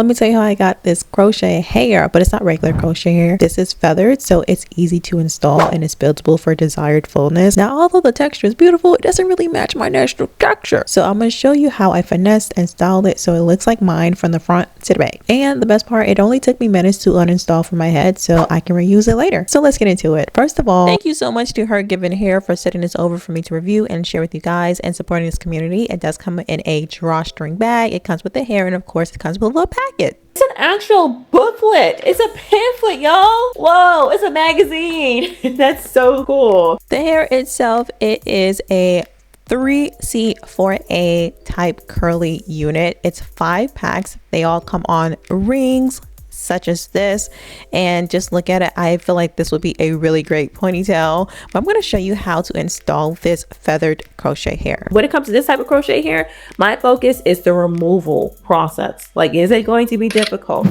let me tell you how I got this crochet hair, but it's not regular crochet hair. This is feathered, so it's easy to install and it's buildable for desired fullness. Now, although the texture is beautiful, it doesn't really match my natural texture. So I'm going to show you how I finessed and styled it so it looks like mine from the front to the back. And the best part, it only took me minutes to uninstall from my head so I can reuse it later. So let's get into it. First of all, thank you so much to Hergivenhair for sending this over for me to review and share with you guys and supporting this community. It does come in a drawstring bag. It comes with the hair, and of course it comes with a little packet. It's an actual booklet. It's a pamphlet, y'all. Whoa, it's a magazine. That's so cool. The hair itself, it is a 3C4A type curly unit. It's 5 packs. They all come on rings such as this, and just look at it. I feel like this would be a really great ponytail, but I'm going to show you how to install this feathered crochet hair. When it comes to this type of crochet hair, my focus is the removal process. Like, is it going to be difficult?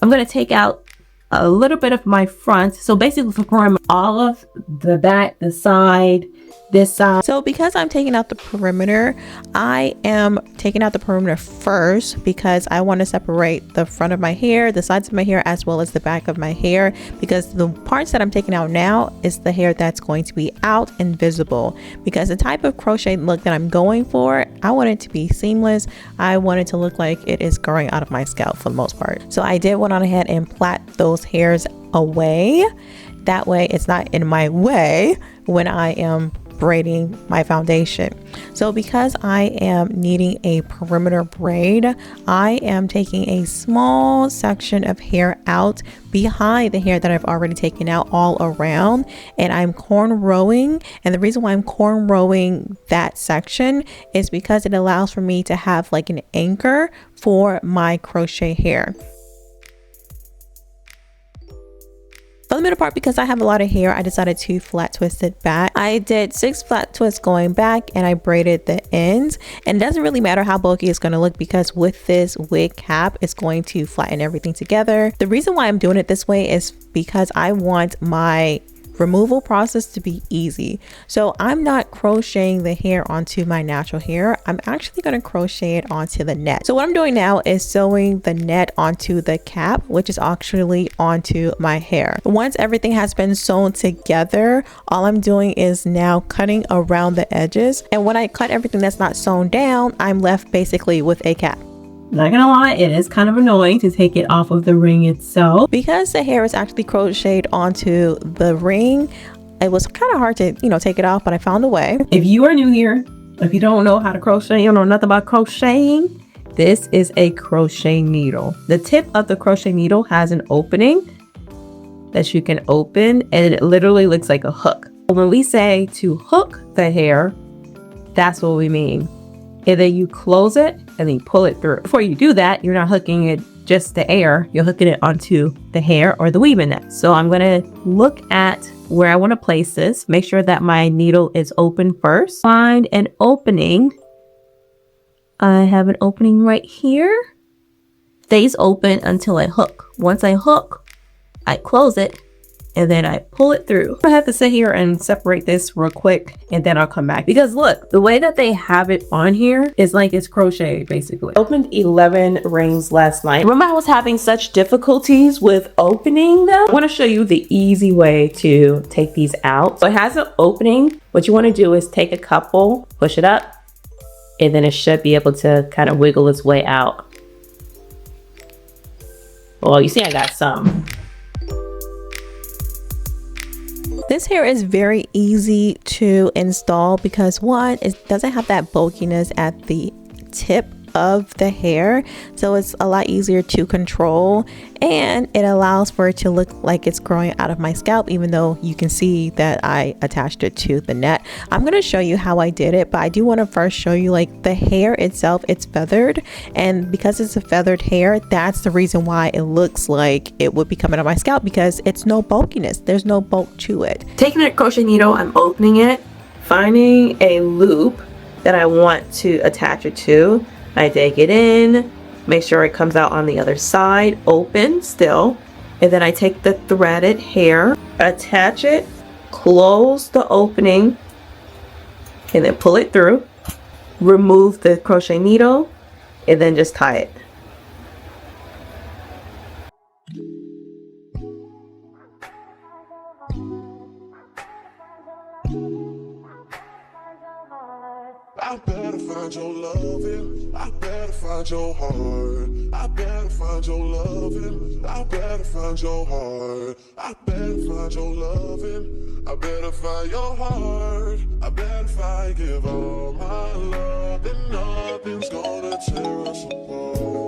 I'm going to take out a little bit of my front, so basically from all of the back, the side, this side. So because I'm taking out the perimeter, I am taking out the perimeter first because I want to separate the front of my hair, the sides of my hair, as well as the back of my hair, because the parts that I'm taking out now is the hair that's going to be out and visible. Because the type of crochet look that I'm going for, I want it to be seamless. I want it to look like it is growing out of my scalp for the most part. So I did went on ahead and plait those hairs away. That way it's not in my way when I am braiding my foundation. So because I am needing a perimeter braid, I am taking a small section of hair out behind the hair that I've already taken out all around, and I'm cornrowing. And the reason why I'm cornrowing that section is because it allows for me to have like an anchor for my crochet hair. For the middle part, because I have a lot of hair, I decided to flat twist it back. I did 6 flat twists going back, and I braided the ends. And it doesn't really matter how bulky it's going to look, because with this wig cap, it's going to flatten everything together. The reason why I'm doing it this way is because I want my removal process to be easy. So I'm not crocheting the hair onto my natural hair. I'm actually going to crochet it onto the net. So what I'm doing now is sewing the net onto the cap, which is actually onto my hair. Once everything has been sewn together, all I'm doing is now cutting around the edges. And when I cut everything that's not sewn down, I'm left basically with a cap. Not gonna lie, it is kind of annoying to take it off of the ring itself. Because the hair is actually crocheted onto the ring, it was kind of hard to, take it off, but I found a way. If you are new here, if you don't know how to crochet, you don't know nothing about crocheting, this is a crochet needle. The tip of the crochet needle has an opening that you can open, and it literally looks like a hook. When we say to hook the hair, that's what we mean. And then you close it and then you pull it through. Before you do that, you're not hooking it just the air, you're hooking it onto the hair or the weaving net. So I'm going to look at where I want to place this, make sure that my needle is open first. Find an opening. I have an opening right here. Stays open until I hook. Once I hook, I close it and then I pull it through. I have to sit here and separate this real quick, and then I'll come back. Because look, the way that they have it on here is like it's crocheted basically. I opened 11 rings last night. Remember I was having such difficulties with opening them? I want to show you the easy way to take these out. So it has an opening. What you want to do is take a couple, push it up, and then it should be able to kind of wiggle its way out. Well, you see I got some. This hair is very easy to install because one, it doesn't have that bulkiness at the tip of the hair, so it's a lot easier to control, and it allows for it to look like it's growing out of my scalp, even though you can see that I attached it to the net. I'm going to show you how I did it, but I do want to first show you like the hair itself. It's feathered, and because it's a feathered hair, that's the reason why it looks like it would be coming out of my scalp, because it's no bulkiness, there's no bulk to it. Taking a crochet needle, I'm opening it, finding a loop that I want to attach it to. I dig it in, make sure it comes out on the other side, open still, and then I take the threaded hair, attach it, close the opening, and then pull it through, remove the crochet needle, and then just tie it. I better find your loving. I better find your heart. I better find your loving. I better find your heart. I better find your loving. I better find your heart. I better find, give all my love, and nothing's gonna tear us apart.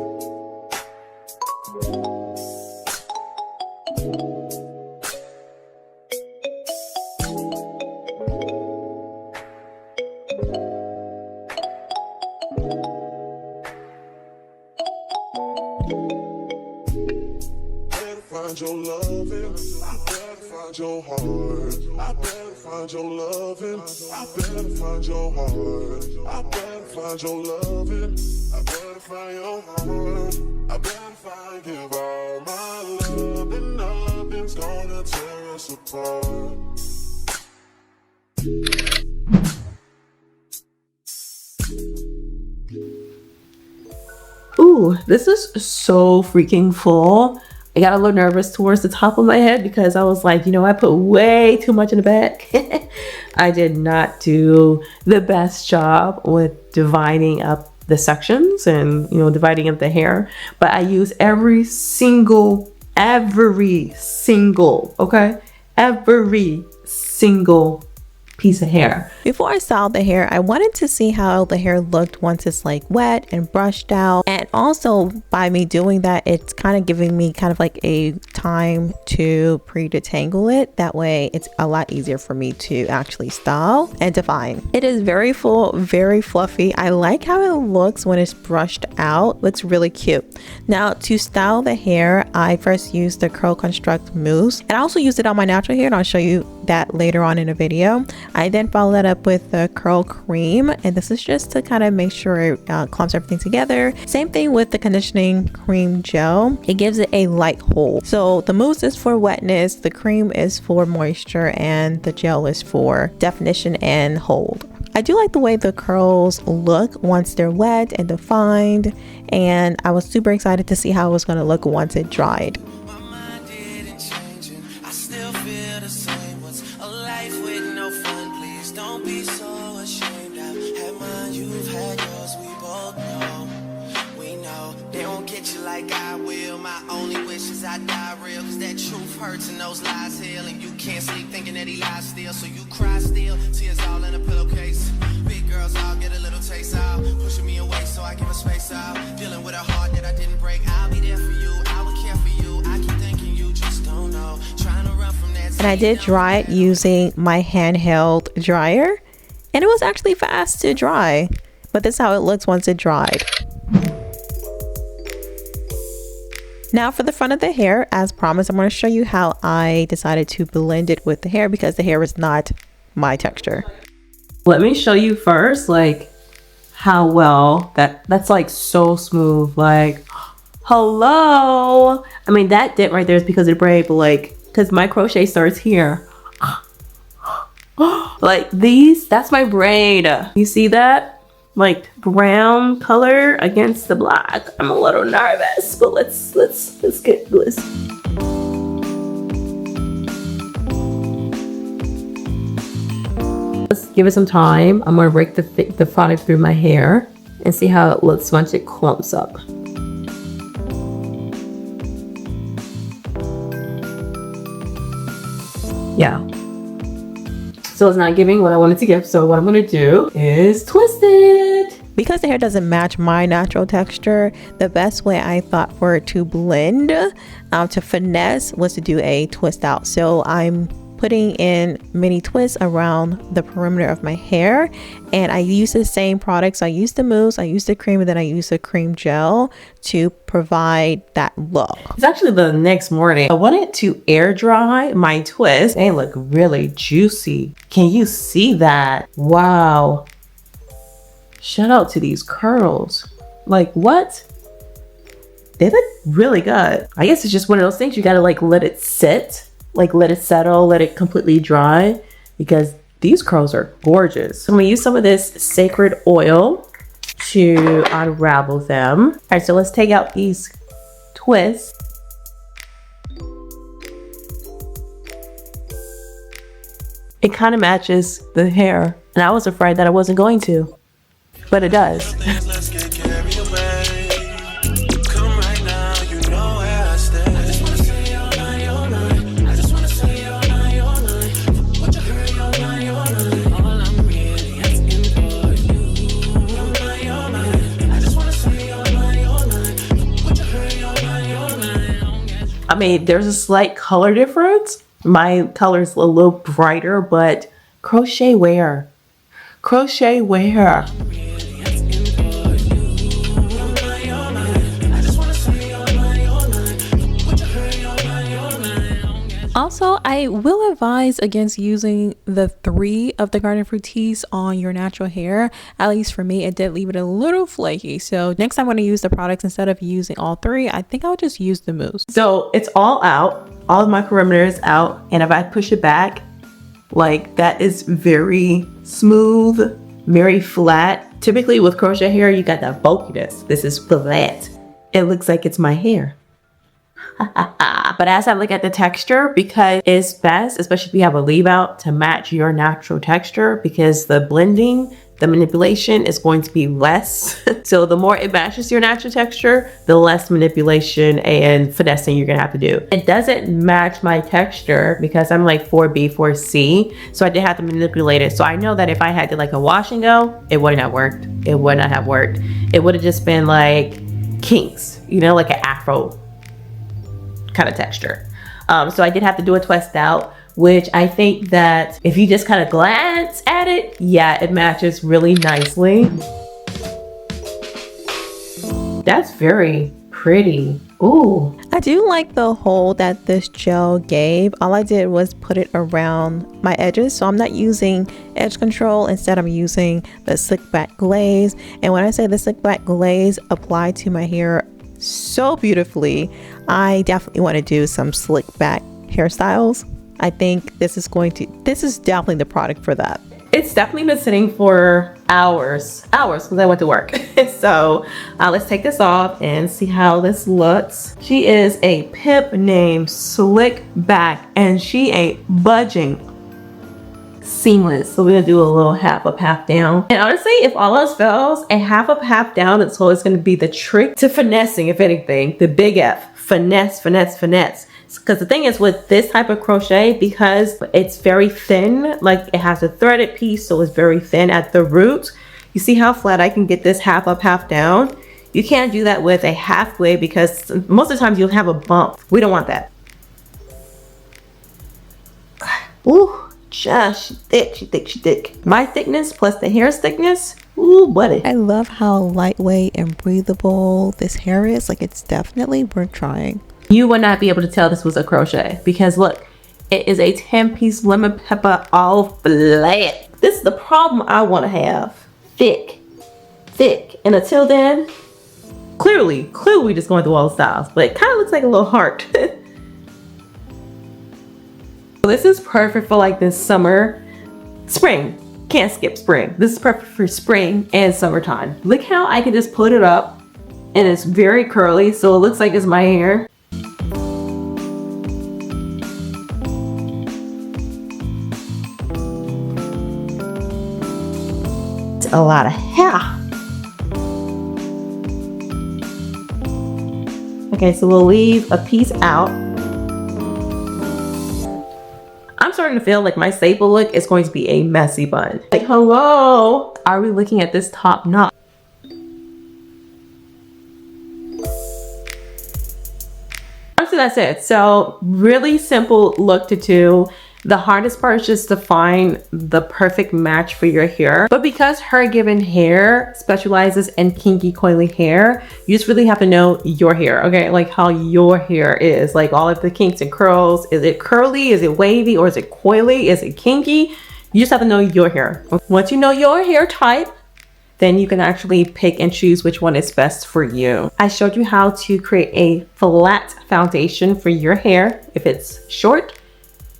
Find your loving, I better find your heart. I better find your loving, I better find your heart. I better find your loving, I better find your heart. I better find, give all my love, and nothing's gonna tear us apart. Ooh, this is so freaking full. I got a little nervous towards the top of my head because I was like, you know, I put way too much in the back. I did not do the best job with dividing up the sections and, you know, dividing up the hair. But I use every single, okay? Every single piece of hair. Before I styled the hair, I wanted to see how the hair looked once it's like wet and brushed out. And also by me doing that, it's kind of giving me kind of like a time to pre-detangle it. That way it's a lot easier for me to actually style and define. It is very full, very fluffy. I like how it looks when it's brushed out. Looks really cute. Now to style the hair, I first used the Curl Construct mousse, and I also used it on my natural hair, and I'll show you that later on in a video. I then follow that up with the curl cream, and this is just to kind of make sure it clumps everything together. Same thing with the conditioning cream gel. It gives it a light hold. So the mousse is for wetness, the cream is for moisture, and the gel is for definition and hold. I do like the way the curls look once they're wet and defined, and I was super excited to see how it was going to look once it dried. I die real, cause that truth hurts and those lies heal, and you can't sleep thinking that he lies still, so you cry still, tears all in a pillowcase. Big girls all get a little taste out, pushing me away so I give her space out, dealing with a heart that I didn't break. I'll be there for you, I will care for you, I keep thinking you just don't know, trying to run from that. And I did dry it using my handheld dryer, and it was actually fast to dry, but this is how it looks once it dried. Now for the front of the hair, as promised, I'm going to show you how I decided to blend it with the hair because the hair is not my texture. Let me show you first, like how well that's like so smooth. Like, hello. I mean, that dent right there is because of the braid, but like, because my crochet starts here. Like these, that's my braid. You see that? Like brown color against the black. I'm a little nervous, but let's get this. Let's give it some time. I'm gonna break the product through my hair and see how it looks once it clumps up. Yeah. So it's not giving what I wanted to give. So what I'm going to do is twist it. Because the hair doesn't match my natural texture, the best way I thought for it to blend, to finesse, was to do a twist out. So I'm putting in mini twists around the perimeter of my hair, and I use the same product. So I use the mousse, I use the cream, and then I use the cream gel to provide that look. It's actually the next morning. I wanted to air dry my twist. They look really juicy. Can you see that? Wow. Shout out to these curls. Like, what? They look really good. I guess it's just one of those things you gotta like let it sit. Like let it settle, let it completely dry, because these curls are gorgeous. So I'm gonna use some of this sacred oil to unravel them. All right, so let's take out these twists. It kind of matches the hair, and I was afraid that I wasn't going to, but it does. Let's get carried away. Come right now, you know where I stay. I just wanna say all night, all night. I just wanna say all night, all night. What you heard all night, all night. All I'm really asking for you. All night, all night. I just wanna say all night, all night. What you heard all night, all night. I mean, there's a slight color difference. My color's a little brighter, but crochet wear. Crochet wear. Also, I will advise against using the 3 of the garden fruities on your natural hair. At least for me, it did leave it a little flaky. So next time when I use the products, instead of using all 3, I think I'll just use the mousse. So it's all out. All of my perimeter is out. And if I push it back, like that is very smooth, very flat. Typically with crochet hair, you got that bulkiness. This is flat. It looks like it's my hair. But as I look at the texture, because it's best, especially if you have a leave out, to match your natural texture, because the blending, the manipulation is going to be less. So the more it matches your natural texture, the less manipulation and finessing you're gonna have to do. It doesn't match my texture because I'm like 4B, 4C. So I did have to manipulate it. So I know that if I had to like a wash and go, it wouldn't have worked. It would not have worked. It would have just been like kinks, you know, like an afro kind of texture. So I did have to do a twist out, which I think that if you just kind of glance at it, yeah, it matches really nicely. That's very pretty. Ooh. I do like the hole that this gel gave. All I did was put it around my edges, so I'm not using edge control. Instead, I'm using the slick back glaze. And when I say the slick back glaze applied to my hair so beautifully, I definitely want to do some slick back hairstyles. I think this is definitely the product for that. It's definitely been sitting for hours because I went to work. So let's take this off and see how this looks. She is a pip named Slick Back, and she ain't budging. Seamless. So we're gonna do a little half up, half down. And honestly, if all else fails, a half up, half down, it's always gonna be the trick to finessing, if anything. The big F. Finesse, finesse, finesse. Because the thing is with this type of crochet, because it's very thin, like it has a threaded piece, so it's very thin at the root. You see how flat I can get this half up, half down? You can't do that with a halfway because most of the times you'll have a bump. We don't want that. Ooh. She thick. My thickness plus the hair's thickness. Ooh, buddy. I love how lightweight and breathable this hair is. Like, it's definitely worth trying. You would not be able to tell this was a crochet because look, it is a 10-piece lemon pepper all flat. This is the problem I want to have. Thick. And until then, clearly we're just going through all the styles, but it kind of looks like a little heart. This is perfect for like this summer, spring. Can't skip spring. This is perfect for spring and summertime. Look how I can just put it up and it's very curly, so it looks like it's my hair. It's a lot of hair. Okay, so we'll leave a piece out. I'm starting to feel like my staple look is going to be a messy bun. Like, hello, are we looking at this top knot? Honestly, that's it. So really simple look to do. The hardest part is just to find the perfect match for your hair. But because Hergivenhair specializes in kinky coily hair, you just really have to know your hair, okay? Like how your hair is, like all of the kinks and curls. Is it curly? Is it wavy? Or is it coily? Is it kinky? You just have to know your hair. Once you know your hair type, then you can actually pick and choose which one is best for you. I showed you how to create a flat foundation for your hair. If it's short,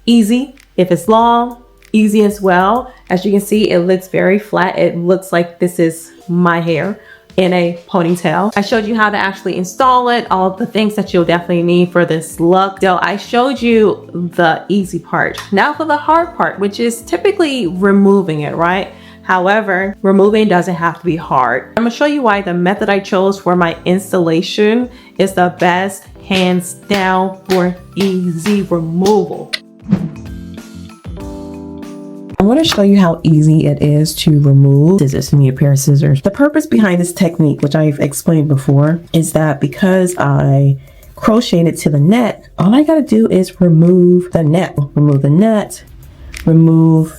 easy. If it's long, easy as well. As you can see, it looks very flat. It looks like this is my hair. in a ponytail. I showed you how to actually install it, all of the things that you'll definitely need for this look. So I showed you the easy part. Now for the hard part, which is typically removing it, right? However, removing doesn't have to be hard. I'm gonna show you why the method I chose for my installation is the best, hands down, for easy removal. I want to show you how easy it is to remove scissors. You need a pair of scissors. The purpose behind this technique, which I've explained before, is that because I crocheted to the net, all I gotta do is remove the net. Remove the net, remove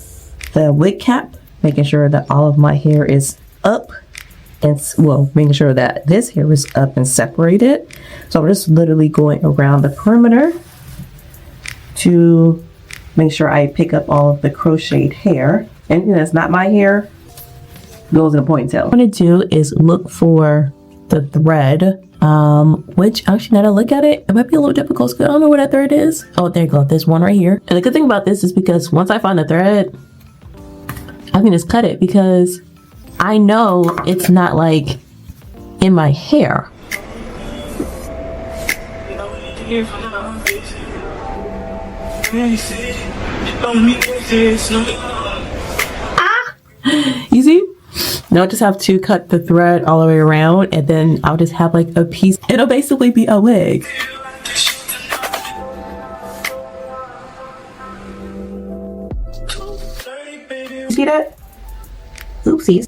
the wig cap, making sure that all of my hair is up, and well, making sure that this hair is up and separated. So I'm just literally going around the perimeter to make sure I pick up all of the crocheted hair. And that's not my hair, goes in a ponytail. What I'm gonna do is look for the thread, which actually, now that I look at it, it might be a little difficult because I don't know where that thread is. Oh, there you go, there's one right here. And the good thing about this is because once I find the thread, I can just cut it because I know it's not like in my hair. Ah! You see? Now I just have to cut the thread all the way around, and then I'll just have like a piece. It'll basically be a wig. See that? Oopsies.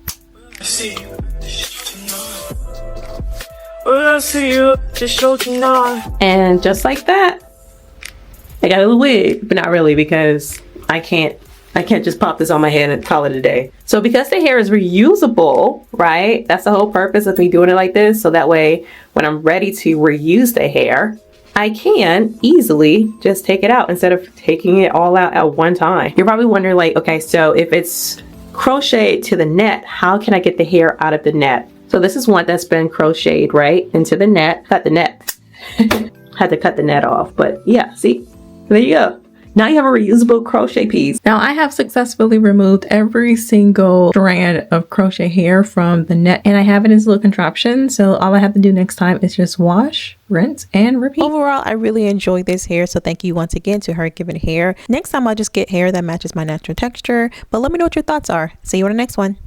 And just like that, I got a little wig, but not really, because I can't just pop this on my head and call it a day. So because the hair is reusable, right? That's the whole purpose of me doing it like this. So that way, when I'm ready to reuse the hair, I can easily just take it out instead of taking it all out at one time. You're probably wondering like, okay, so if it's crocheted to the net, how can I get the hair out of the net? So this is one that's been crocheted right into the net. Cut the net. Had to cut the net off, but yeah, see? There you go. Now you have a reusable crochet piece. Now I have successfully removed every single strand of crochet hair from the net, and I have it in this little contraption. So all I have to do next time is just wash, rinse, and repeat. Overall, I really enjoyed this hair. So thank you once again to Hergivenhair. Next time I'll just get hair that matches my natural texture. But let me know what your thoughts are. See you on the next one.